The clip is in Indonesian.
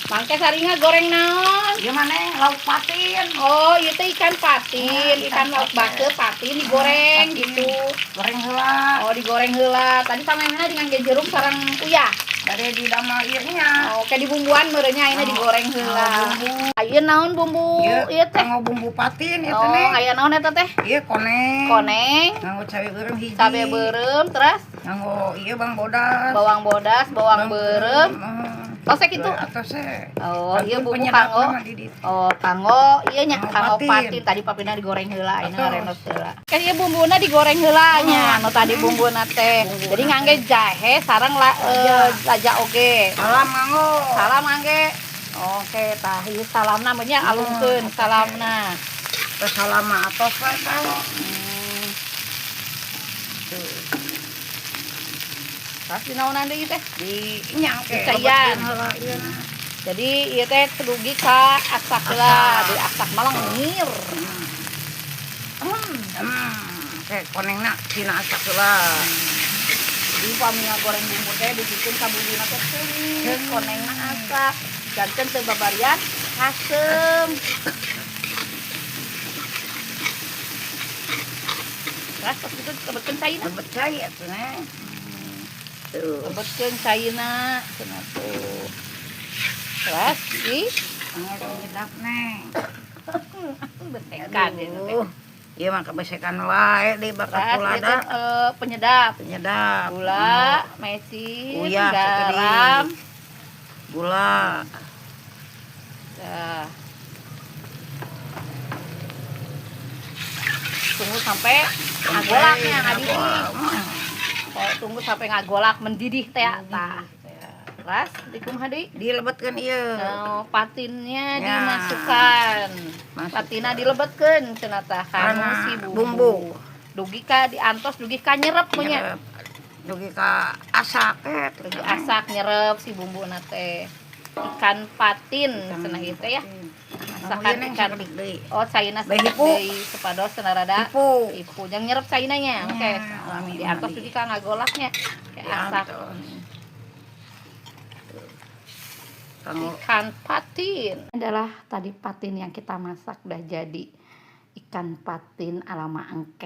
Mangke saringa goreng naon? Gimana lauk patin? Oh, ieu teh ikan patin, ikan lauk bakeur patin digoreng gitu. Goreng heula. Oh, digoreng heula. Tadi samemehna dengan jeruk sareng uyah. Bade di dama ieu nya. Oh, kayak di bumbuan meureunnya ayeuna digoreng heula. Ayeuna naon bumbu ieu teh? Nganggo bumbu patin ieu teh. Oh, aya naon eta teh? Ieu koneng. Koneng, Nganggo cabe beureum hiji. cabe beureum, terus Nganggo ieu bawang bodas. bawang bodas, bawang beureum. Tosek itu. Atose. Oh, ieu bumbu kanggo. Oh, kanggo ieu nya kanggo patin. Tadi papina digoreng heula, ayeuna ngarenos heula. Kan ieu bumbuna digoreng heula nya, anu tadi bumbuna teh. Jadi ngangge jahe sareng laja oge. Salam nganggo. Salam ngangge. Oke, tah ieu salamna mah nya alungkeun salamna. Terus salam atos we teh. Tas dinaonan deui teh? Di nyangke. Cayan. Jadi ieu teh tedugi ka asak heula, di asak mah lengir. Kayak konengna cina asak heula. Jadi pami ngagoreng bumbu teh dibikeun ka bumbuна teh teuing, konengna asak, janten teu babarian asem. Terus pas itu kebetkeun caina. Lebet cai atuh neh. Tuh. Kebetkeun caina cenah tuh. Terus di Ngedap neh. besekan itu teh. Ieu mah kebesekan wae di bakat Terus gula itu da. penyedap. Penyedap. Gula, mecin, Uyah, garam. Gula. Nah. Tunggu sampai ngagolaknya ngadidih. Oh, tunggu sampai ngagolak mendidih teh tah. Terus dikumaha deui? Dilebetkeun ieu. Oh, patinnya Ya. dimasukkan. Patina dilebetkeun cenah tah kana si bumbu. Dugi ka diantos, dugi ka nyerep mah nya. Dugi ka asak Dugi asak nyerep si bumbuna teh. Ikan patin cenah ieu teh ya. Masakan ikan. Oh, caina sedikit deui supados cenah rada ipu. Yang nyerep cainanya. Oke. Diantos dugi ka ngagolaknya. Kayak asak. Ikan patin adalah tadi patin yang kita masak udah jadi ikan patin ala Mak Engkeh.